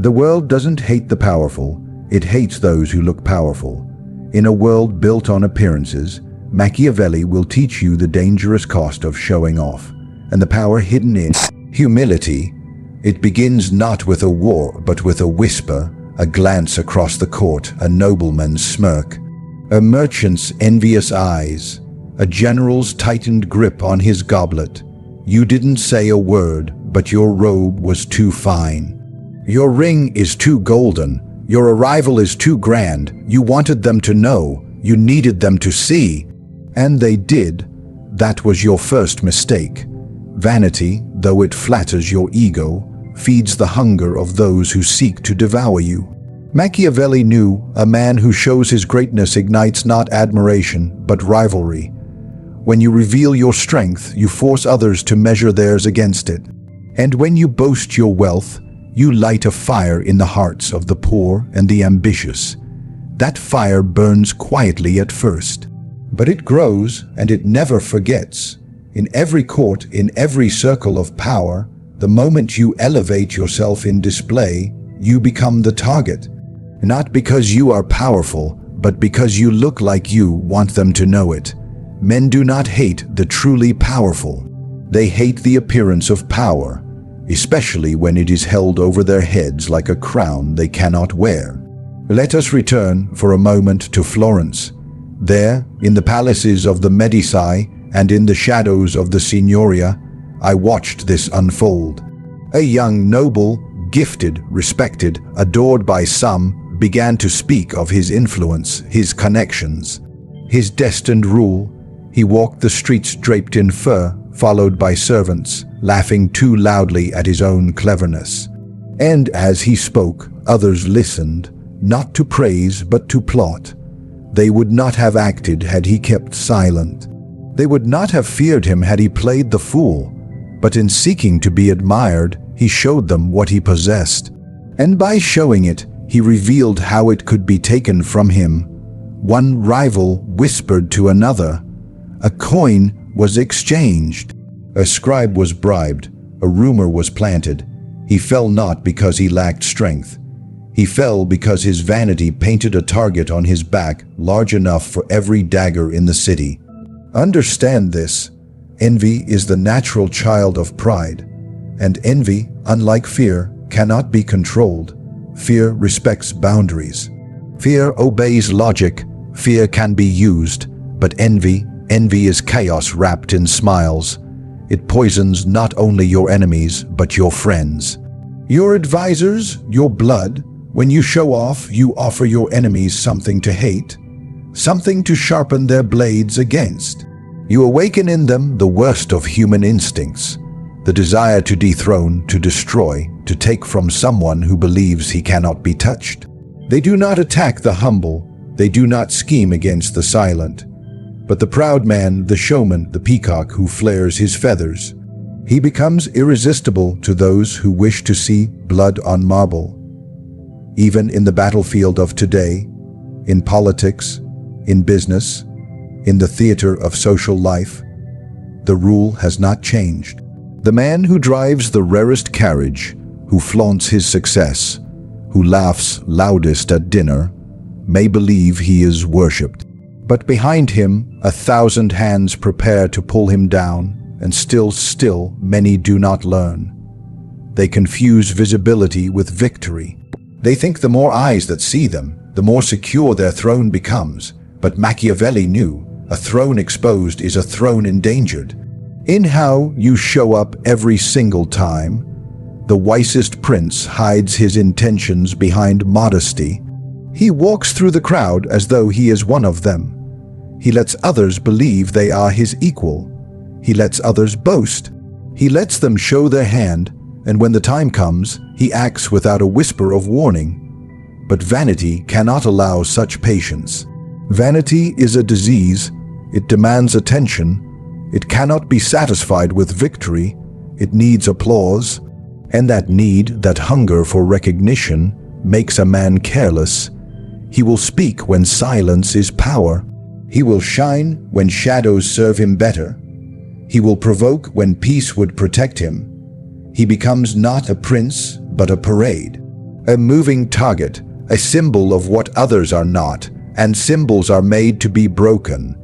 The world doesn't hate the powerful, it hates those who look powerful. In a world built on appearances, Machiavelli will teach you the dangerous cost of showing off, and the power hidden in humility. It begins not with a war, but with a whisper, a glance across the court, a nobleman's smirk, a merchant's envious eyes, a general's tightened grip on his goblet. You didn't say a word, but your robe was too fine. Your ring is too golden. Your arrival is too grand. You wanted them to know. You needed them to see. And they did. That was your first mistake. Vanity, though it flatters your ego, feeds the hunger of those who seek to devour you. Machiavelli knew a man who shows his greatness ignites not admiration, but rivalry. When you reveal your strength, you force others to measure theirs against it. And when you boast your wealth, you light a fire in the hearts of the poor and the ambitious. That fire burns quietly at first, but it grows and it never forgets. In every court, in every circle of power, the moment you elevate yourself in display, you become the target. Not because you are powerful, but because you look like you want them to know it. Men do not hate the truly powerful. They hate the appearance of power, especially when it is held over their heads like a crown they cannot wear. Let us return for a moment to Florence. There, in the palaces of the Medici and in the shadows of the Signoria, I watched this unfold. A young noble, gifted, respected, adored by some, began to speak of his influence, his connections, his destined rule. He walked the streets draped in fur, followed by servants, laughing too loudly at his own cleverness. And as he spoke, others listened, not to praise but to plot. They would not have acted had he kept silent. They would not have feared him had he played the fool. But in seeking to be admired, he showed them what he possessed. And by showing it, he revealed how it could be taken from him. One rival whispered to another. A coin was exchanged. A scribe was bribed. A rumor was planted. He fell not because he lacked strength. He fell because his vanity painted a target on his back large enough for every dagger in the city. Understand this. Envy is the natural child of pride. And envy, unlike fear, cannot be controlled. Fear respects boundaries. Fear obeys logic. Fear can be used. But envy is chaos wrapped in smiles. It poisons not only your enemies, but your friends. Your advisors, your blood. When you show off, you offer your enemies something to hate, something to sharpen their blades against. You awaken in them the worst of human instincts, the desire to dethrone, to destroy, to take from someone who believes he cannot be touched. They do not attack the humble, they do not scheme against the silent. But the proud man, the showman, the peacock who flares his feathers, he becomes irresistible to those who wish to see blood on marble. Even in the battlefield of today, in politics, in business, in the theater of social life, the rule has not changed. The man who drives the rarest carriage, who flaunts his success, who laughs loudest at dinner, may believe he is worshipped. But behind him, 1,000 hands prepare to pull him down, and still many do not learn. They confuse visibility with victory. They think the more eyes that see them, the more secure their throne becomes. But Machiavelli knew, a throne exposed is a throne endangered. In how you show up every single time, the wisest prince hides his intentions behind modesty. He walks through the crowd as though he is one of them. He lets others believe they are his equal. He lets others boast. He lets them show their hand, and when the time comes, he acts without a whisper of warning. But vanity cannot allow such patience. Vanity is a disease. It demands attention. It cannot be satisfied with victory. It needs applause. And that need, that hunger for recognition, makes a man careless. He will speak when silence is power. He will shine when shadows serve him better. He will provoke when peace would protect him. He becomes not a prince, but a parade. A moving target, a symbol of what others are not, and symbols are made to be broken.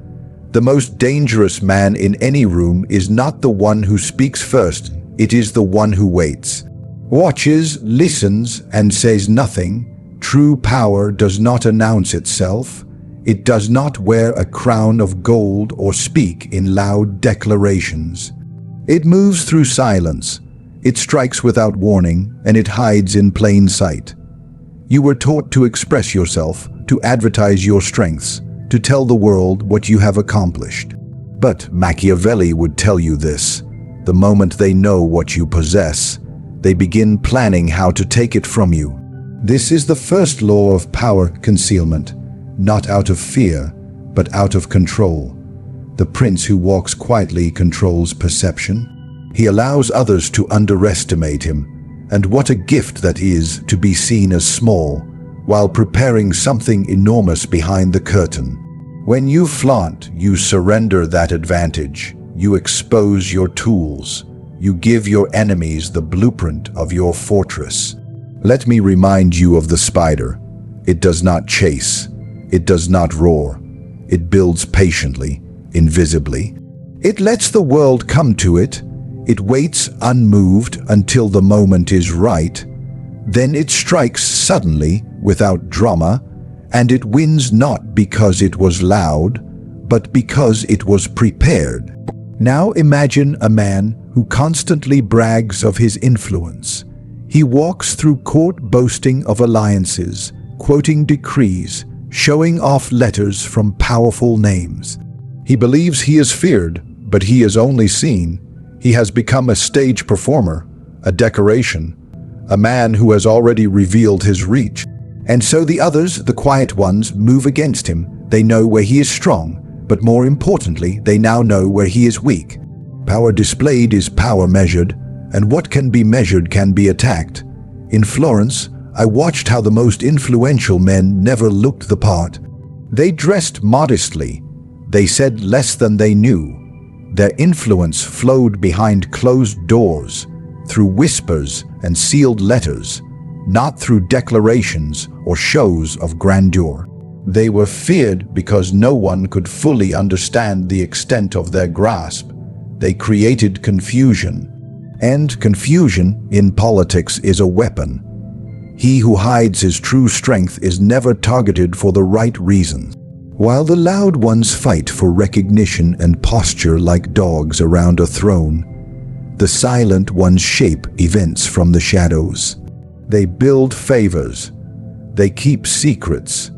The most dangerous man in any room is not the one who speaks first, it is the one who waits. Watches, listens, and says nothing. True power does not announce itself. It does not wear a crown of gold or speak in loud declarations. It moves through silence. It strikes without warning, and it hides in plain sight. You were taught to express yourself, to advertise your strengths, to tell the world what you have accomplished. But Machiavelli would tell you this. The moment they know what you possess, they begin planning how to take it from you. This is the first law of power concealment, not out of fear, but out of control. The prince who walks quietly controls perception. He allows others to underestimate him, and what a gift that is to be seen as small, while preparing something enormous behind the curtain. When you flaunt, you surrender that advantage. You expose your tools. You give your enemies the blueprint of your fortress. Let me remind you of the spider. It does not chase. It does not roar. It builds patiently, invisibly. It lets the world come to it. It waits unmoved until the moment is right. Then it strikes suddenly, without drama, and it wins not because it was loud, but because it was prepared. Now imagine a man who constantly brags of his influence. He walks through court boasting of alliances, quoting decrees, showing off letters from powerful names. He believes he is feared, but he is only seen. He has become a stage performer, a decoration, a man who has already revealed his reach. And so the others, the quiet ones, move against him. They know where he is strong, but more importantly, they now know where he is weak. Power displayed is power measured, and what can be measured can be attacked. In Florence, I watched how the most influential men never looked the part. They dressed modestly. They said less than they knew. Their influence flowed behind closed doors, through whispers and sealed letters, not through declarations or shows of grandeur. They were feared because no one could fully understand the extent of their grasp. They created confusion. And confusion in politics is a weapon. He who hides his true strength is never targeted for the right reasons. While the loud ones fight for recognition and posture like dogs around a throne, the silent ones shape events from the shadows. They build favors. They keep secrets.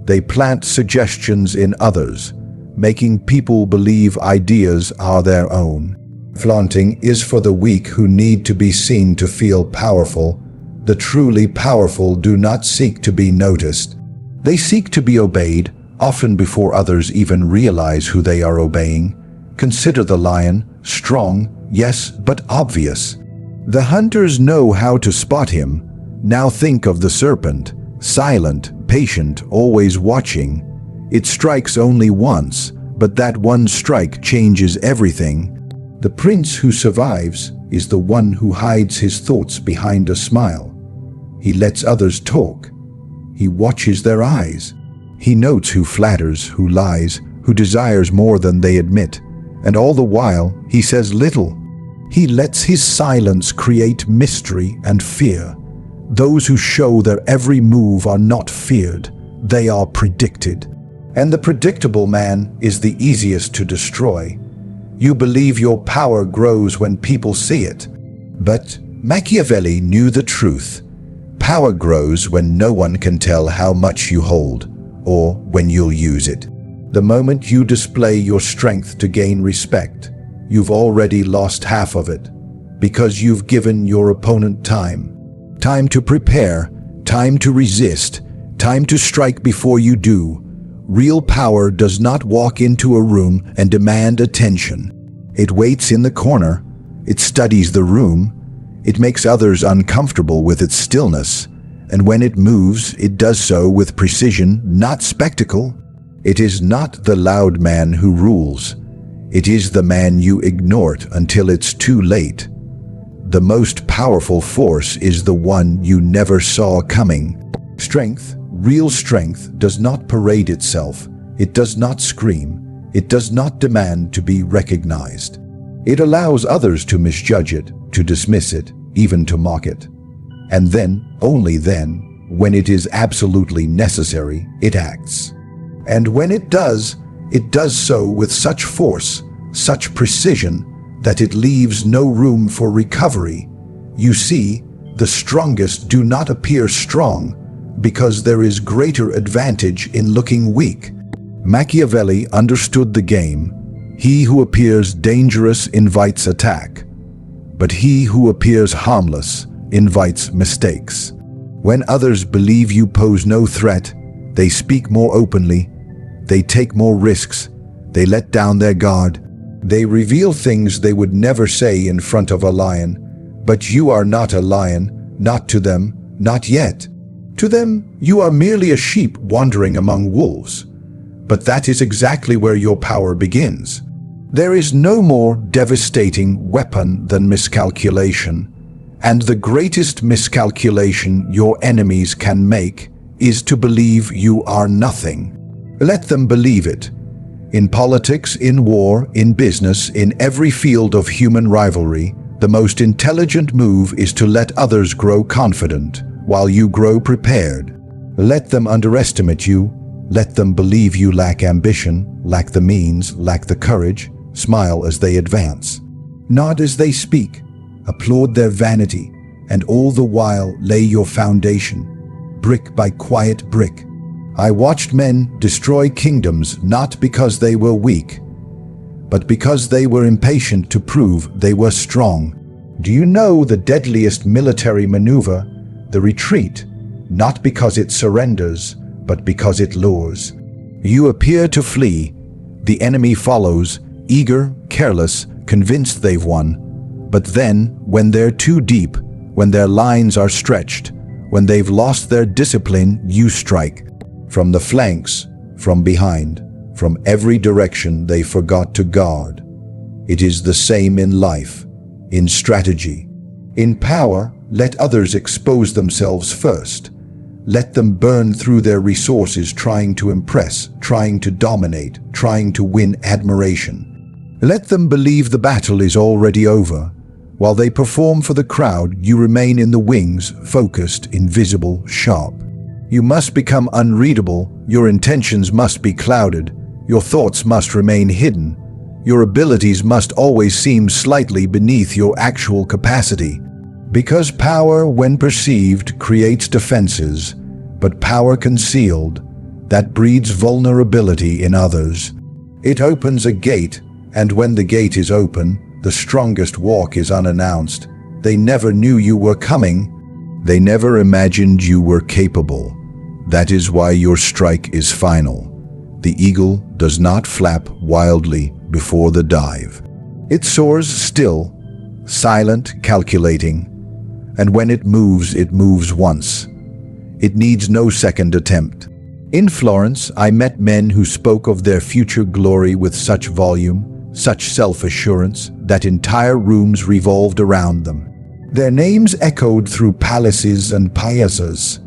They plant suggestions in others, making people believe ideas are their own. Flaunting is for the weak who need to be seen to feel powerful. The truly powerful do not seek to be noticed. They seek to be obeyed, often before others even realize who they are obeying. Consider the lion, strong, yes, but obvious. The hunters know how to spot him. Now think of the serpent, silent, patient, always watching. It strikes only once, but that one strike changes everything. The prince who survives is the one who hides his thoughts behind a smile. He lets others talk. He watches their eyes. He notes who flatters, who lies, who desires more than they admit, and all the while he says little. He lets his silence create mystery and fear. Those who show their every move are not feared, they are predicted. And the predictable man is the easiest to destroy. You believe your power grows when people see it. But Machiavelli knew the truth. Power grows when no one can tell how much you hold, or when you'll use it. The moment you display your strength to gain respect, you've already lost half of it, because you've given your opponent time. Time to prepare, time to resist, time to strike before you do. Real power does not walk into a room and demand attention. It waits in the corner. It studies the room. It makes others uncomfortable with its stillness. And when it moves, it does so with precision, not spectacle. It is not the loud man who rules. It is the man you ignore until it's too late. the most powerful force is the one you never saw coming. Strength, real strength, does not parade itself. It does not scream. It does not demand to be recognized. It allows others to misjudge it, to dismiss it, even to mock it. And then, only then, when it is absolutely necessary, it acts. And when it does so with such force, such precision, that it leaves no room for recovery. You see, the strongest do not appear strong because there is greater advantage in looking weak. Machiavelli understood the game. He who appears dangerous invites attack, but he who appears harmless invites mistakes. When others believe you pose no threat, they speak more openly, they take more risks, they let down their guard, they reveal things they would never say in front of a lion. But you are not a lion, not to them, not yet. To them, you are merely a sheep wandering among wolves. But that is exactly where your power begins. There is no more devastating weapon than miscalculation. And the greatest miscalculation your enemies can make is to believe you are nothing. Let them believe it. In politics, in war, in business, in every field of human rivalry, the most intelligent move is to let others grow confident while you grow prepared. Let them underestimate you. Let them believe you lack ambition, lack the means, lack the courage. Smile as they advance. Nod as they speak. Applaud their vanity, and all the while lay your foundation, brick by quiet brick. I watched men destroy kingdoms not because they were weak, but because they were impatient to prove they were strong. Do you know the deadliest military maneuver? The retreat, not because it surrenders, but because it lures. You appear to flee. The enemy follows, eager, careless, convinced they've won. But then, when they're too deep, when their lines are stretched, when they've lost their discipline, you strike. From the flanks, from behind, from every direction they forgot to guard. It is the same in life, in strategy. In power, let others expose themselves first. Let them burn through their resources trying to impress, trying to dominate, trying to win admiration. Let them believe the battle is already over. While they perform for the crowd, you remain in the wings, focused, invisible, sharp. You must become unreadable, your intentions must be clouded, your thoughts must remain hidden, your abilities must always seem slightly beneath your actual capacity. Because power, when perceived, creates defenses, but power concealed, that breeds vulnerability in others. It opens a gate, and when the gate is open, the strongest walk is unannounced. They never knew you were coming. They never imagined you were capable. That is why your strike is final. The eagle does not flap wildly before the dive. It soars still, silent, calculating, and when it moves once. It needs no second attempt. In Florence, I met men who spoke of their future glory with such volume, such self-assurance, that entire rooms revolved around them. Their names echoed through palaces and piazzas.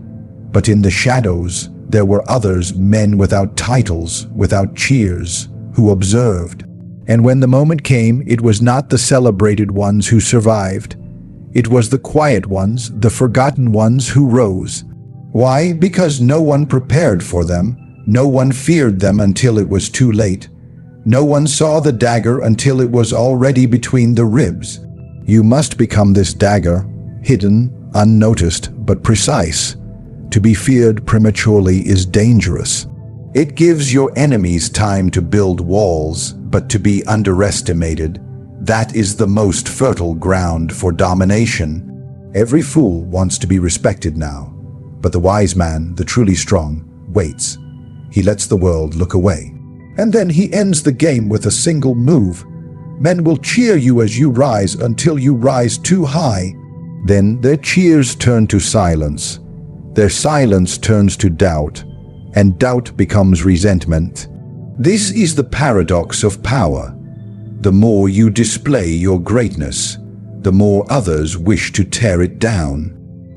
But in the shadows, there were others, men without titles, without cheers, who observed. And when the moment came, it was not the celebrated ones who survived. It was the quiet ones, the forgotten ones who rose. Why? Because no one prepared for them. No one feared them until it was too late. No one saw the dagger until it was already between the ribs. You must become this dagger, hidden, unnoticed, but precise. To be feared prematurely is dangerous. It gives your enemies time to build walls, but to be underestimated, that is the most fertile ground for domination. Every fool wants to be respected now, but the wise man, the truly strong, waits. He lets the world look away. And then he ends the game with a single move. Men will cheer you as you rise until you rise too high. Then their cheers turn to silence. Their silence turns to doubt, and doubt becomes resentment. This is the paradox of power. The more you display your greatness, the more others wish to tear it down.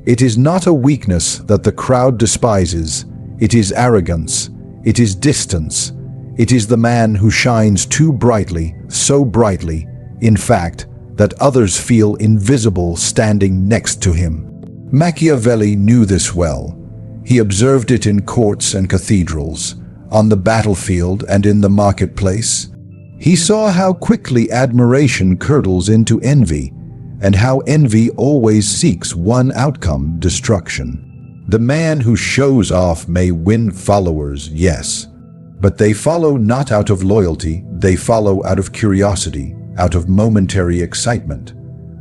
It is not a weakness that the crowd despises. It is arrogance. It is distance. It is the man who shines too brightly, so brightly, in fact, that others feel invisible standing next to him. Machiavelli knew this well. He observed it in courts and cathedrals, on the battlefield and in the marketplace. He saw how quickly admiration curdles into envy, and how envy always seeks one outcome: destruction. The man who shows off may win followers, yes, but they follow not out of loyalty, they follow out of curiosity, out of momentary excitement,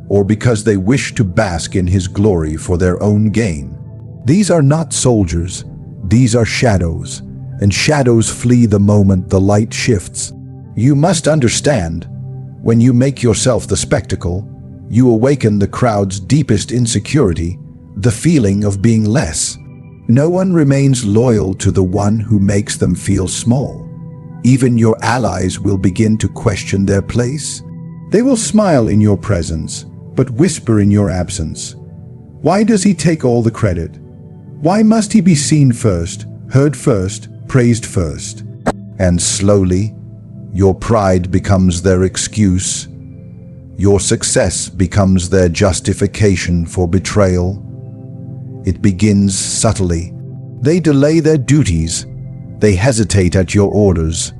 or because they wish to bask in his glory for their own gain. These are not soldiers, these are shadows, and shadows flee the moment the light shifts. You must understand, when you make yourself the spectacle, you awaken the crowd's deepest insecurity, the feeling of being less. No one remains loyal to the one who makes them feel small. Even your allies will begin to question their place. They will smile in your presence, but whisper in your absence. Why does he take all the credit? Why must he be seen first, heard first, praised first? And slowly, your pride becomes their excuse. Your success becomes their justification for betrayal. It begins subtly. They delay their duties. They hesitate at your orders.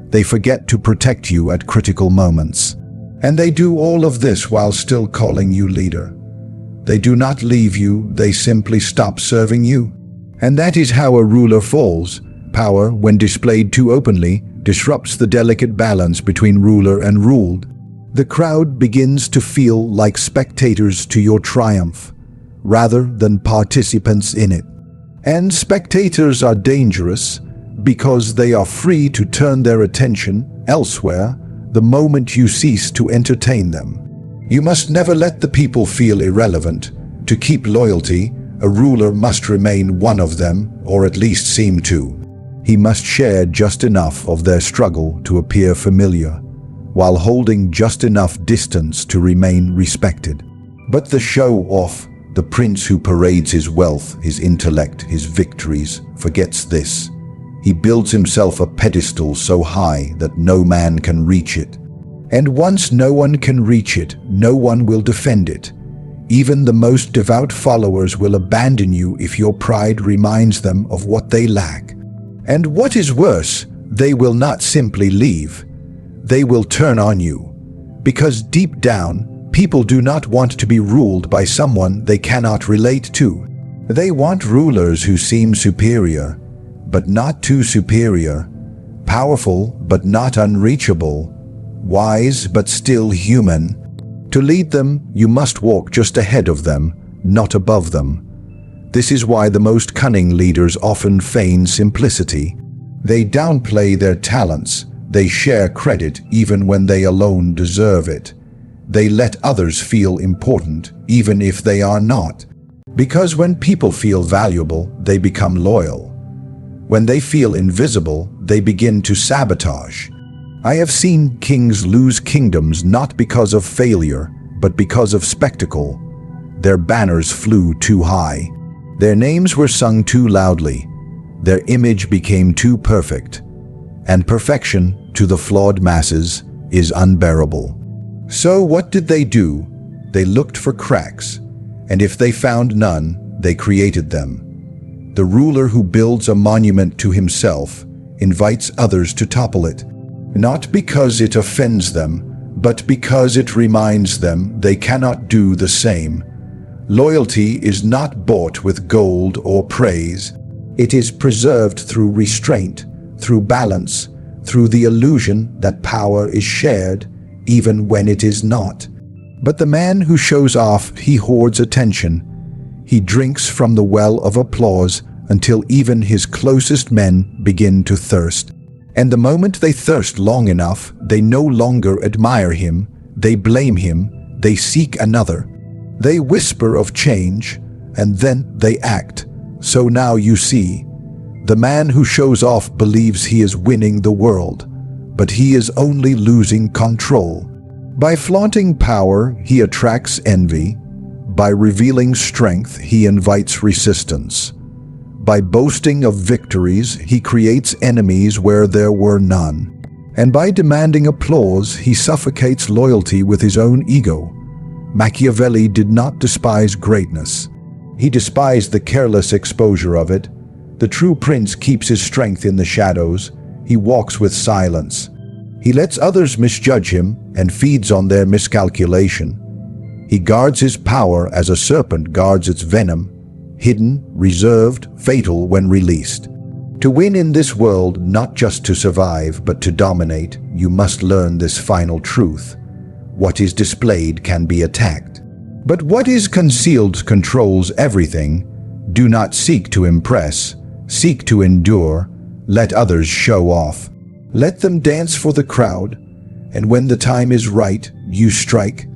They forget to protect you at critical moments. And they do all of this while still calling you leader. They do not leave you, they simply stop serving you. And that is how a ruler falls. Power, when displayed too openly, disrupts the delicate balance between ruler and ruled. The crowd begins to feel like spectators to your triumph, rather than participants in it. And spectators are dangerous because they are free to turn their attention elsewhere the moment you cease to entertain them. You must never let the people feel irrelevant. To keep loyalty, a ruler must remain one of them, or at least seem to. He must share just enough of their struggle to appear familiar, while holding just enough distance to remain respected. But the show-off, the prince who parades his wealth, his intellect, his victories, forgets this. He builds himself a pedestal so high that no man can reach it. And once no one can reach it, no one will defend it. Even the most devout followers will abandon you if your pride reminds them of what they lack. And what is worse, they will not simply leave. They will turn on you. Because deep down, people do not want to be ruled by someone they cannot relate to. They want rulers who seem superior, but not too superior, powerful but not unreachable, wise but still human. To lead them, you must walk just ahead of them, not above them. This is why the most cunning leaders often feign simplicity. They downplay their talents. They share credit even when they alone deserve it. They let others feel important even if they are not. Because when people feel valuable, they become loyal. When they feel invisible, they begin to sabotage. I have seen kings lose kingdoms not because of failure, but because of spectacle. Their banners flew too high. Their names were sung too loudly. Their image became too perfect. And perfection, to the flawed masses, is unbearable. So what did they do? They looked for cracks, and if they found none, they created them. The ruler who builds a monument to himself invites others to topple it, not because it offends them, but because it reminds them they cannot do the same. Loyalty is not bought with gold or praise. It is preserved through restraint, through balance, through the illusion that power is shared, even when it is not. But the man who shows off, he hoards attention. He drinks from the well of applause until even his closest men begin to thirst. And the moment they thirst long enough, they no longer admire him, they blame him, they seek another. They whisper of change, and then they act. So now you see, the man who shows off believes he is winning the world, but he is only losing control. By flaunting power, he attracts envy. By revealing strength, he invites resistance. By boasting of victories, he creates enemies where there were none. And by demanding applause, he suffocates loyalty with his own ego. Machiavelli did not despise greatness. He despised the careless exposure of it. The true prince keeps his strength in the shadows. He walks with silence. He lets others misjudge him and feeds on their miscalculation. He guards his power as a serpent guards its venom, hidden, reserved, fatal when released. To win in this world, not just to survive, but to dominate, you must learn this final truth. What is displayed can be attacked. But what is concealed controls everything. Do not seek to impress, seek to endure. Let others show off. Let them dance for the crowd. And when the time is right, you strike.